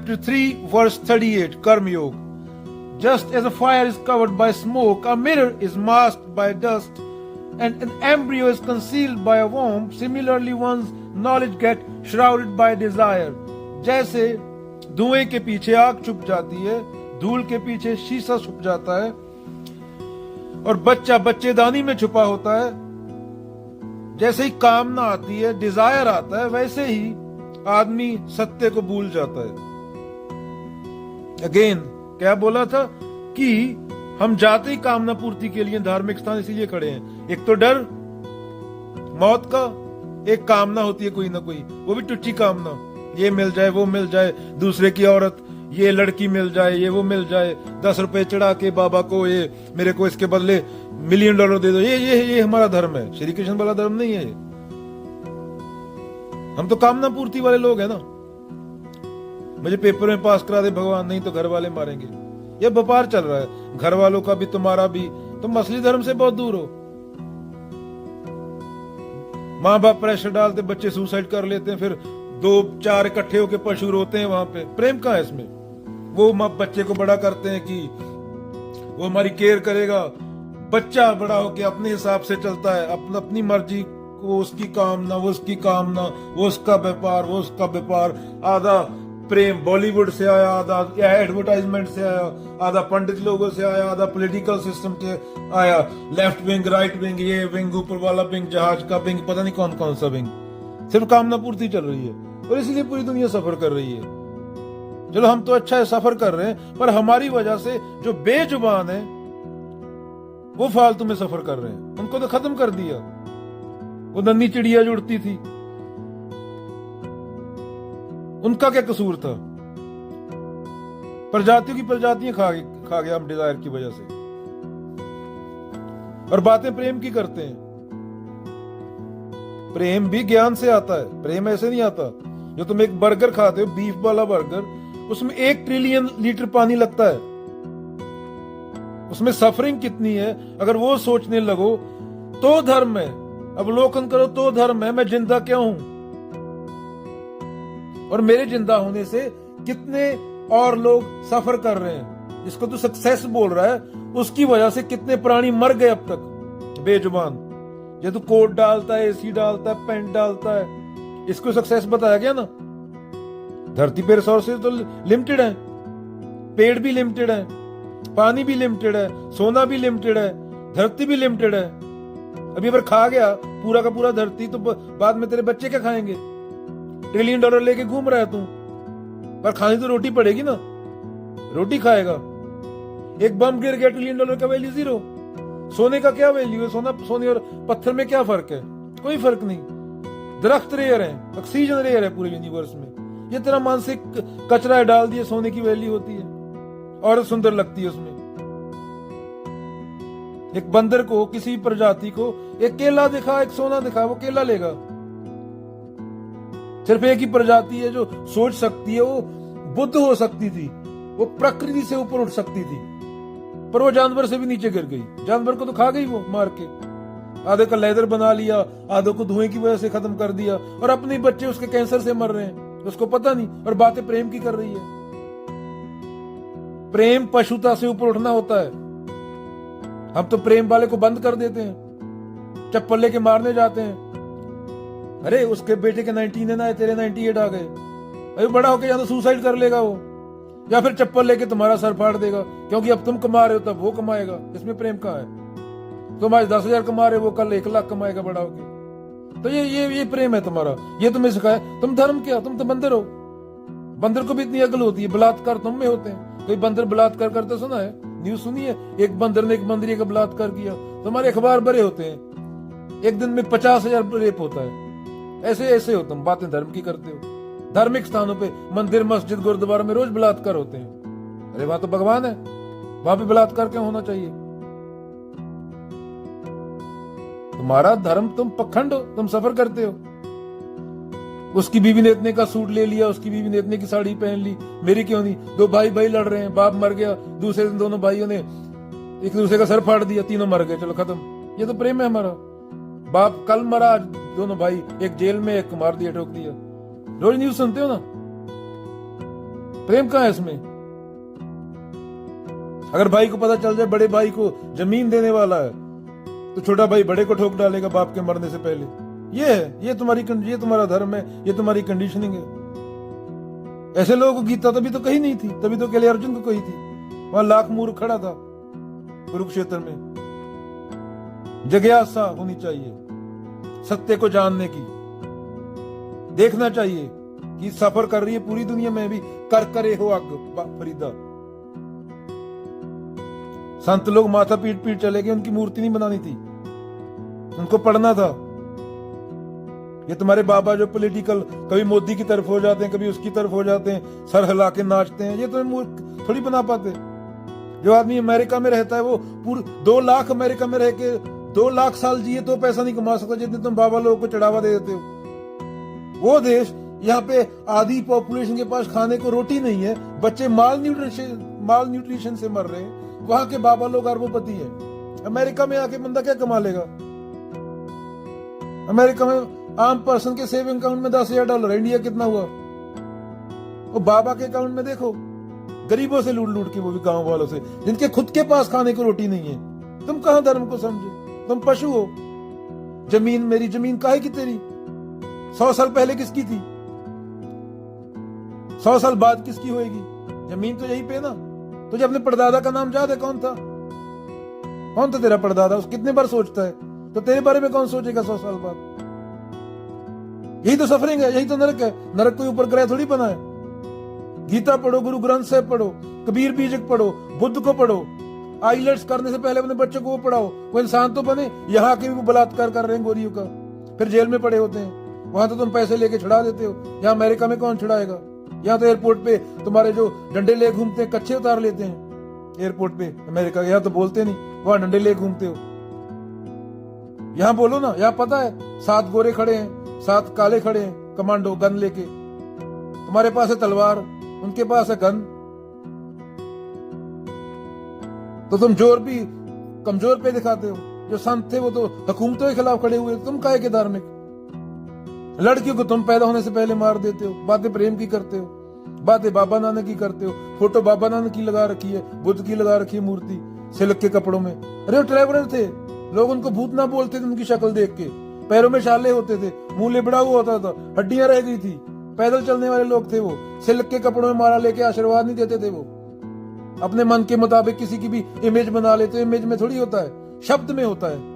Chapter 3, verse 38, Karma Yoga. Just as a fire is covered by smoke, a mirror is masked by dust, and an embryo is concealed by a womb, similarly one's knowledge gets shrouded by desire. जैसे धुएं के पीछे आग छुप जाती है, धूल के पीछे शीशा छुप जाता है, और बच्चा बच्चेदानी में छुपा होता है, जैसे ही कामना आती है, डिजायर आता है, वैसे ही आदमी सत्य को भूल जाता है। अगेन क्या बोला था कि हम जाते ही कामना पूर्ति के लिए धार्मिक स्थान इसीलिए खड़े हैं। एक तो डर मौत का, एक कामना होती है कोई ना कोई, वो भी टुच्ची कामना, ये मिल जाए वो मिल जाए, दूसरे की औरत, ये लड़की मिल जाए, ये वो मिल जाए, 10 रुपए चढ़ा के बाबा को, ये मेरे को इसके बदले $1 मिलियन दे दो, ये हमारा धर्म है। श्री कृष्ण वाला धर्म नहीं है। हम तो कामना पूर्ति वाले लोग हैं ना। मुझे पेपर में पास करा दे भगवान, नहीं तो घर वाले मारेंगे। यह व्यापार चल रहा है, घर वालों का भी तुम्हारा भी। तुम असली धर्म से बहुत दूर हो। माँ बाप प्रेशर डालते, बच्चे सुसाइड कर लेते हैं, फिर 2-4 इकट्ठे होकर पशु रोते हैं। वहां पे प्रेम कहाँ है इसमें? वो बच्चे को बड़ा करते हैं कि वो हमारी केयर करेगा। बच्चा बड़ा होके अपने हिसाब से चलता है, अपनी मर्जी, वो उसकी कामना, वो उसकी कामना, वो उसका व्यापार, वो उसका व्यापार। आधा प्रेम बॉलीवुड से आया, आधा एडवर्टाइजमेंट से आया, आधा पंडित लोगों से आया, आधा पॉलिटिकल सिस्टम के आया, लेफ्ट विंग, राइट विंग, ये विंग, ऊपर वाला विंग, जहाज का विंग, पता नहीं कौन कौन सा विंग। सिर्फ कामना पूर्ति चल रही है और इसीलिए पूरी दुनिया सफर कर रही है। चलो हम तो अच्छा है, सफर कर रहे हैं, पर हमारी वजह से जो बेजुबान है वो फालतू में सफर कर रहे हैं। उनको तो खत्म कर दिया। वो नन्ही चिड़िया जो उड़ती थी, उनका क्या कसूर था? प्रजातियों की प्रजातियां खा गया हम डिजायर की वजह से। और बातें प्रेम की करते हैं। प्रेम भी ज्ञान से आता है, प्रेम ऐसे नहीं आता। जो तुम एक बर्गर खाते हो, बीफ वाला बर्गर, उसमें 1 ट्रिलियन लीटर पानी लगता है। उसमें सफरिंग कितनी है, अगर वो सोचने लगो तो धर्म है। अवलोकन करो तो धर्म है। मैं जिंदा क्यों हूं, और मेरे जिंदा होने से कितने और लोग सफर कर रहे हैं। जिसको तू सक्सेस बोल रहा है, उसकी वजह से कितने प्राणी मर गए अब तक बेजुबान। ये तू कोट डालता है, एसी डालता है, पेंट डालता है, इसको सक्सेस बताया गया ना। धरती पे रिसोर्सेज तो लिमिटेड है, पेड़ भी लिमिटेड है, पानी भी लिमिटेड है, सोना भी लिमिटेड है, धरती भी लिमिटेड है। अभी अगर खा गया पूरा का पूरा धरती, तो बाद में तेरे बच्चे क्या खाएंगे? $1 ट्रिलियन लेके घूम रहा है तू, पर खानी तो रोटी पड़ेगी ना। रोटी खाएगा। एक बम गिर गया, $1 ट्रिलियन का वैल्यू 0। सोने का क्या वैल्यू है? सोने और पत्थर में क्या फर्क है? कोई फर्क नहीं। दरख्त रेयर है, ऑक्सीजन रेयर है पूरे यूनिवर्स में। ये तेरा मानसिक कचरा डाल दिया, सोने की वैल्यू होती है और सुंदर लगती है उसमें। एक बंदर को, किसी प्रजाति को एक केला दिखा, एक सोना दिखा, वो केला लेगा। सिर्फ एक ही प्रजाति है जो सोच सकती है, वो बुद्ध हो सकती थी, वो प्रकृति से ऊपर उठ सकती थी, पर वो जानवर से भी नीचे गिर गई। जानवर को तो खा गई वो मार के। आधे का लेदर बना लिया, आधे को धुएं की वजह से खत्म कर दिया, और अपने बच्चे उसके कैंसर से मर रहे हैं, उसको पता नहीं। और बातें प्रेम की कर रही है। प्रेम पशुता से ऊपर उठना होता है। हम तो प्रेम वाले को बंद कर देते हैं, चप्पल लेके मारने जाते हैं। अरे उसके बेटे के 19 आए, तेरे 98 आ गए। अरे बड़ा होके या तो सुसाइड कर लेगा वो, या फिर चप्पल लेके तुम्हारा सर फाड़ देगा, क्योंकि अब तुम कमा रहे हो तब वो कमाएगा। इसमें प्रेम कहाँ है? तुम आज 10,000 कमा रहे हो, वो कल 1 लाख कमाएगा बड़ा होके। तो ये प्रेम है तुम्हारा। ये तुम्हें सिखाया। तुम धर्म क्या? तुम तो बंदर हो। बंदर को भी इतनी अकल होती है। बलात्कार तुम में होते हैं। कोई बंदर बलात्कार करते सुना है? न्यूज सुनी है? एक बंदर ने एक बंदरी का बलात्कार किया। तुम्हारे अखबार भरे होते हैं, एक दिन में 50,000 रेप होता है। ऐसे हो तुम, बातें धर्म की करते हो। धार्मिक स्थानों पे, मंदिर, मस्जिद, गुरुद्वारा में रोज बलात्कार होते हैं। अरे वहां तो भगवान है, वहां पे बलात्कार क्यों होना चाहिए? तुम्हारा धर्म, तुम पखंड हो, तुम सफर करते हो। उसकी बीवी ने इतने का सूट ले लिया, उसकी बीवी ने इतने की साड़ी पहन ली, मेरी क्यों नहीं? 2 भाई लड़ रहे हैं, बाप मर गया, दूसरे दिन दोनों भाइयों ने एक दूसरे का सर फाड़ दिया, तीनों मर गए, चलो खत्म। ये तो प्रेम है हमारा। बाप कल मरा, दोनों भाई, एक जेल में, एक मार दिया, ठोक दिया। रोज न्यूज सुनते हो ना। प्रेम कहाँ है इसमें? अगर भाई को पता चल जाए बड़े भाई को जमीन देने वाला है, तो छोटा भाई बड़े को ठोक डालेगा बाप के मरने से पहले। ये है, ये तुम्हारा धर्म है, ये तुम्हारी कंडीशनिंग है। ऐसे लोगों को गीता तभी तो कही नहीं थी, तभी तो केवल अर्जुन को कही थी। वहां लाख मूर्ख खड़ा था कुरुक्षेत्र में। जिज्ञासा होनी चाहिए सत्य को जानने की, देखना चाहिए कि सफर कर रही है पूरी दुनिया में भी, कर करे हो अग फरीदा। संत लोग माथा पीट पीट चले गए, उनकी मूर्ति नहीं बनानी थी, उनको पढ़ना था। ये तुम्हारे बाबा जो पॉलिटिकल कभी मोदी की तरफ हो जाते हैं, कभी उसकी तरफ हो जाते हैं, सर हिला के नाचते हैं, ये तो मूर्ख थोड़ी बना पाते। जो आदमी अमेरिका में रहता है वो पूरे 2 लाख अमेरिका में रह के 2 लाख साल जिए तो पैसा नहीं कमा सकता जितने तुम बाबा लोगों को चढ़ावा दे देते हो। वो देश, यहाँ पे आधी पॉपुलेशन के पास खाने को रोटी नहीं है, बच्चे माल न्यूट्रिशन से मर रहे हैं, वहां के बाबा लोग अरबोपति हैं। अमेरिका में आके बंदा क्या कमा लेगा? अमेरिका में आम पर्सन के सेविंग अकाउंट में $10,000, इंडिया कितना हुआ? वो बाबा के अकाउंट में देखो, गरीबों से लूट लूट के, वो भी गांव वालों से, जिनके खुद के पास खाने को रोटी नहीं है। तुम कहां धर्म को समझे? तुम पशु हो। जमीन मेरी, जमीन काहे की तेरी? 100 साल पहले किसकी थी? 100 साल बाद किसकी होएगी? जमीन तो यही पे ना। तुझे अपने परदादा का नाम याद है? कौन था? कौन था तेरा परदादा? उस कितने बार सोचता है? तो तेरे बारे में कौन सोचेगा 100 साल बाद? यही तो सफरिंग है, यही तो नरक है। नरक कोई ऊपर ग्रह थोड़ी बना है। गीता पढ़ो, गुरु ग्रंथ साहिब पढ़ो, कबीर बीजक पढ़ो, बुद्ध को पढ़ो। आईलेट्स करने से पहले अपने बच्चों को वो पढ़ाओ, वो इंसान तो बने। यहाँ के भी वो बलात्कार कर रहे हैं गोरियों का, फिर जेल में पड़े होते हैं। वहां तो तुम पैसे लेके छुड़ा देते हो, यहाँ अमेरिका में कौन छुड़ाएगा? यहाँ तो एयरपोर्ट पे तुम्हारे जो डंडे ले घूमते हैं, कच्चे उतार लेते हैं एयरपोर्ट पे अमेरिका। यहाँ तो बोलते नहीं, वहां डंडे ले घूमते हो। यहाँ बोलो ना, यहाँ पता है 7 गोरे खड़े हैं, 7 काले खड़े हैं, कमांडो गन लेके। तुम्हारे पास है तलवार, उनके पास है गन। तो तुम जोर भी कमजोर पे दिखाते हो। जो संत थे वो तो हुकूमतों के खिलाफ खड़े हुए। तुम काहे के धार्मिक? लड़कियों को तुम पैदा होने से पहले मार देते हो। बातें प्रेम की करते हो, बातें बाबा नानक की करते हो। फोटो बाबा नानक की लगा रखी है, बुद्ध की लगा रखी है मूर्ति, सिल्क के कपड़ों में। अरे वो ट्रैवलर थे, लोग उनको भूत ना बोलते थे उनकी शक्ल देख के। पैरों में छाले होते थे, मुंह लिबड़ा हुआ होता था, हड्डियां रह गई थी। पैदल चलने वाले लोग थे वो। सिल्क के कपड़ों में माला लेके आशीर्वाद नहीं देते थे वो। अपने मन के मुताबिक किसी की भी इमेज बना लेते। इमेज में थोड़ी होता है, शब्द में होता है।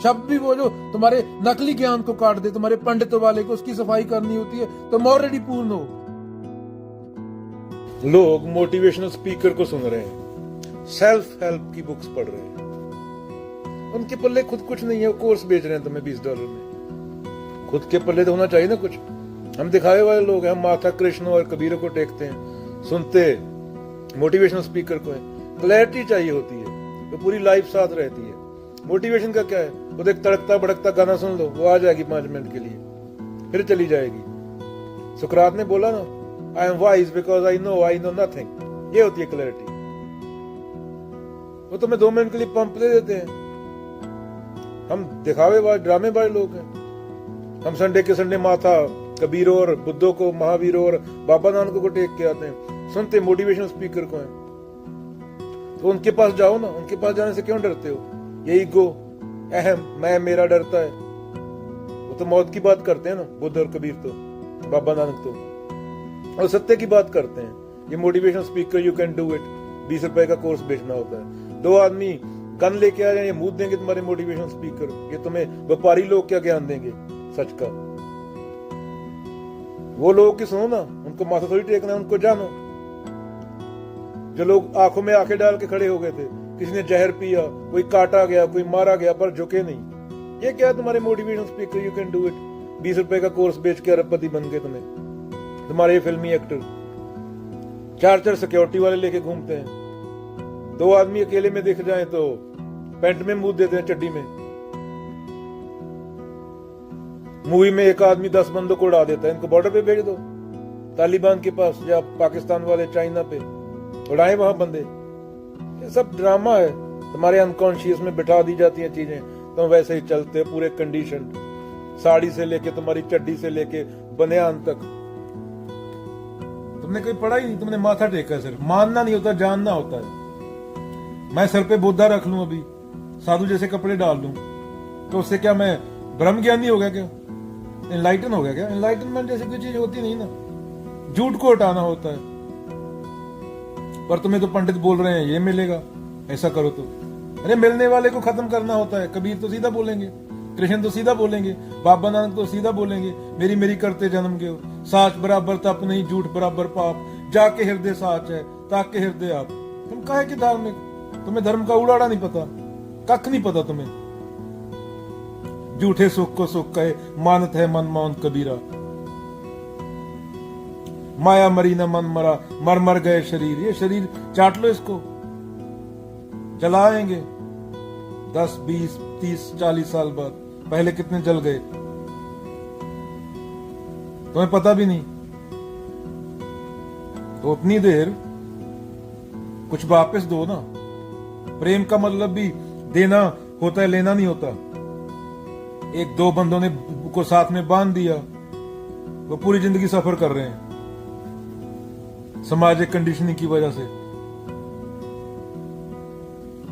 शब्द भी वो जो तुम्हारे नकली ज्ञान को काट दे, तुम्हारे पंडितों वाले को, उसकी सफाई करनी होती है। तुम ऑलरेडी पूर्ण हो। लोग मोटिवेशनल स्पीकर को सुन रहे हैं, सेल्फ हेल्प की बुक्स पढ़ रहे हैं, उनके पल्ले खुद कुछ नहीं है। वो कोर्स बेच रहे हैं तुम्हें $20 में। खुद के पल्ले तो होना चाहिए ना कुछ। हम दिखावे वाले लोग हैं, हम माथा कृष्ण और कबीरों को टेकते हैं, सुनते मोटिवेशनल स्पीकर को है। क्लैरिटी चाहिए होती है तो पूरी लाइफ साथ रहती है। मोटिवेशन का क्या है? वो एक तड़कता भड़कता गाना सुन लो, वो आ जाएगी 5 मिनट के लिए, फिर चली जाएगी। सुकरात ने बोला ना, I am wise because I know nothing. ये होती है क्लैरिटी। वो तुम्हें 2 मिनट के लिए पंप दे देते हैं। हम दिखावेबाज ड्रामेबाज लोग हैं। हम संडे के संडे माथा कबीरों और बुद्धों को, महावीरों और बाबा नानकों को टेक के आते हैं, सुनते मोटिवेशनल स्पीकर को हैं। तो उनके पास जाओ ना। उनके पास जाने से क्यों डरते हो? ये ईगो, अहम, मैं, मेरा डरता है। वो तो मौत की बात करते हैं ना, बुद्ध और कबीर तो, बाबा नानक तो, और सत्य की बात करते हैं। ये motivational speaker, you can do it, $20 का कोर्स बेचना होता है। 2 आदमी गन लेके आ जाए, ये मुंह देंगे तुम्हारे मोटिवेशनल स्पीकर। ये तुम्हें व्यापारी लोग क्या ज्ञान देंगे सच का? वो लोग की सुनो ना, उनको माथा थोड़ी टेकना है, उनको जानो। जो लोग आंखों में आंखें डाल के खड़े हो गए थे, किसी ने जहर पिया, कोई काटा गया, कोई मारा गया, पर झुके नहीं। ये क्या तुम्हारे motivational speaker, you can do it. $20 का कोर्स बेच के अरबपति बन गए तुम्हारे फिल्मी एक्टर। 4 सिक्योरिटी वाले लेके घूमते हैं। 2 आदमी अकेले में दिख जाए तो पैंट में मुंह देते हैं, चड्डी में। मूवी में एक आदमी 10 बंदों को उड़ा देता है। इनको बॉर्डर पे भेज दो, तालिबान के पास, या पाकिस्तान वाले चाइना पे उड़ाए वहां बंदे। ये सब ड्रामा है। तुम्हारे अनकॉन्शियस में बिठा दी जाती हैं चीजें, तुम वैसे ही चलते हो। पूरे कंडीशन, साड़ी से लेके तुम्हारी चड्डी से लेके बनियान तक। तुमने कोई पढ़ा ही नहीं, तुमने माथा टेका सिर्फ। मानना नहीं होता, जानना होता है। मैं सर पे बोधा रख लूं, अभी साधु जैसे कपड़े डाल लूं, तो उससे क्या मैं ब्रह्म ज्ञानी हो गया? क्या एनलाइटन हो गया? क्या एनलाइटनमेंट जैसी कोई चीज होती नहीं ना। झूठ को हटाना होता है। पर तुम्हें तो पंडित बोल रहे हैं ये मिलेगा, ऐसा करो तो। अरे मिलने वाले को खत्म करना होता है। कबीर तो सीधा बोलेंगे, कृष्ण तो सीधा बोलेंगे, बाबा नानक तो सीधा बोलेंगे, मेरी मेरी करते जन्म के हो, साच बराबर तप नहीं, झूठ बराबर पाप, जाके हृदय साच है, ताके हृदय आप। तुम काहे कि धार्मिक? तुम्हें धर्म का उड़ाड़ा नहीं पता, कख नहीं पता तुम्हें। झूठे सुख को सुख कहे, मानत है मन मौन कबीरा। माया मरी न मन मरा, मर मर गए शरीर। ये शरीर चाट लो, इसको जलाएंगे 10, 20, 30, 40 साल बाद। पहले कितने जल गए तुम्हें पता भी नहीं। तो उतनी देर कुछ वापस दो ना। प्रेम का मतलब भी देना होता है, लेना नहीं होता। एक दो बंदों ने को साथ में बांध दिया, वो पूरी जिंदगी सफर कर रहे हैं सामाजिक कंडीशनिंग की वजह से।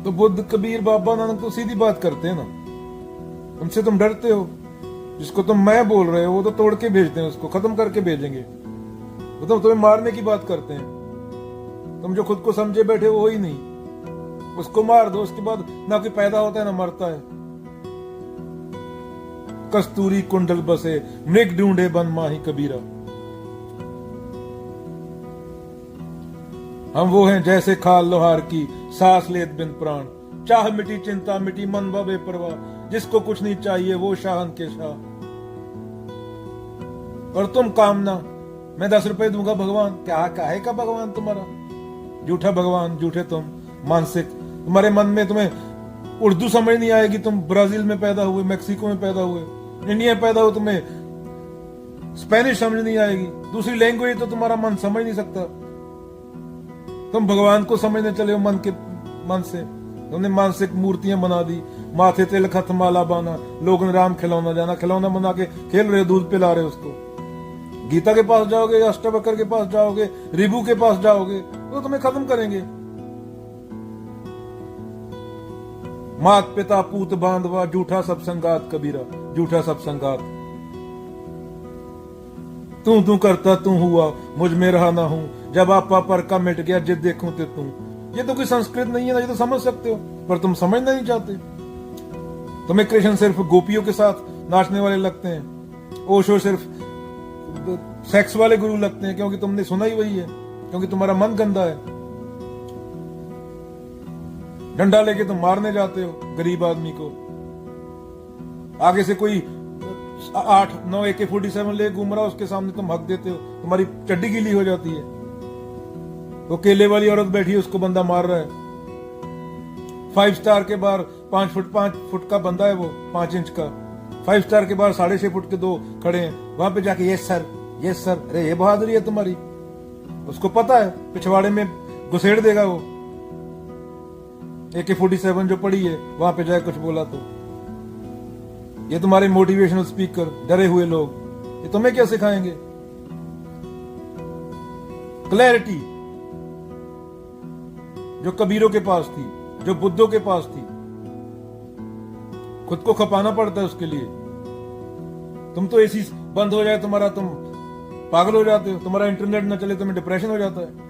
तो बुद्ध, कबीर, बाबा नानक तो सीधी बात करते हैं ना। उनसे तुम डरते हो। जिसको तुम मैं बोल रहे हो वो तो तोड़ के भेजते हैं, उसको खत्म करके भेजेंगे। वो तो तुम्हें मारने की बात करते हैं। तुम जो खुद को समझे बैठे हो वही नहीं, उसको मार दो, उसके बाद ना कोई पैदा होता है ना मरता है। कस्तूरी कुंडल बसे, मृग ढूंढे बन माही कबीरा। हम वो हैं जैसे खाल लोहार की, सांस लेत बिन प्राण। चाह मिटी चिंता मिटी, मन बे परवाह। जिसको कुछ नहीं चाहिए वो शाहन के शाह। और तुम कामना, मैं 10 रुपए दूंगा भगवान। क्या काहे का भगवान तुम्हारा? झूठा भगवान, झूठे तुम मानसिक। तुम्हारे मन में तुम्हें उर्दू समझ नहीं आएगी। तुम ब्राजील में पैदा हुए, मैक्सिको में पैदा हुए, इंडिया में पैदा हुए, तुम्हें स्पेनिश समझ नहीं आएगी। दूसरी लैंग्वेज तो तुम्हारा मन समझ नहीं सकता। तुम भगवान को समझने चले हो मन से। तुमने मानसिक मूर्तियां बना दी, माथे तिल खत माला बाना, लोगन राम खिलौना जाना। खिलौना बना के खेल रहे हो, दूध पिला रहे हो उसको। गीता के पास जाओगे, अष्टवक्र के पास जाओगे, रिबू के पास जाओगे, तो तुम्हें खत्म करेंगे। मात पिता पूत बांधवा, झूठा सब संगात कबीरा। झूठा सब संगात। तू करता तू हुआ, मुझ में रहा ना हूं। जब आपा पर का मिट गया, जिद देखूं ते तू। ये तो कोई संस्कृत नहीं है ना, ये तो समझ सकते हो, पर तुम समझना नहीं चाहते। तुम्हें कृष्ण सिर्फ गोपियों के साथ नाचने वाले लगते हैं, ओशो सिर्फ सेक्स वाले गुरु लगते हैं, क्योंकि तुमने सुना ही वही है, क्योंकि तुम्हारा मन गंदा है। डंडा लेके तुम मारने जाते हो गरीब आदमी को। आगे से कोई 8-9 AK-47 ले घूम रहा, उसके सामने तुम हक देते हो, तुम्हारी चड्डी गीली हो जाती है। वो केले वाली औरत बैठी है, उसको बंदा मार रहा है। 5 स्टार के बाहर 5 फुट का बंदा है, वो 5 इंच का। 5 स्टार के बाहर 6.5 फुट के 2 खड़े हैं। वहां पे जाके यस सर, यस सर। अरे ये बहादुरी है तुम्हारी। उसको पता है पिछवाड़े में घुसेड़ देगा वो। AK-47 जो पड़ी है, वहां पे जाए कुछ बोला तो। ये तुम्हारे मोटिवेशनल स्पीकर, डरे हुए लोग, ये तुम्हें क्या सिखाएंगे? क्लैरिटी जो कबीरों के पास थी, जो बुद्धों के पास थी। खुद को खपाना पड़ता है उसके लिए। तुम तो एसी बंद हो जाए तुम्हारा, तुम पागल हो जाते हो। तुम्हारा इंटरनेट ना चले, तुम्हें डिप्रेशन हो जाता है।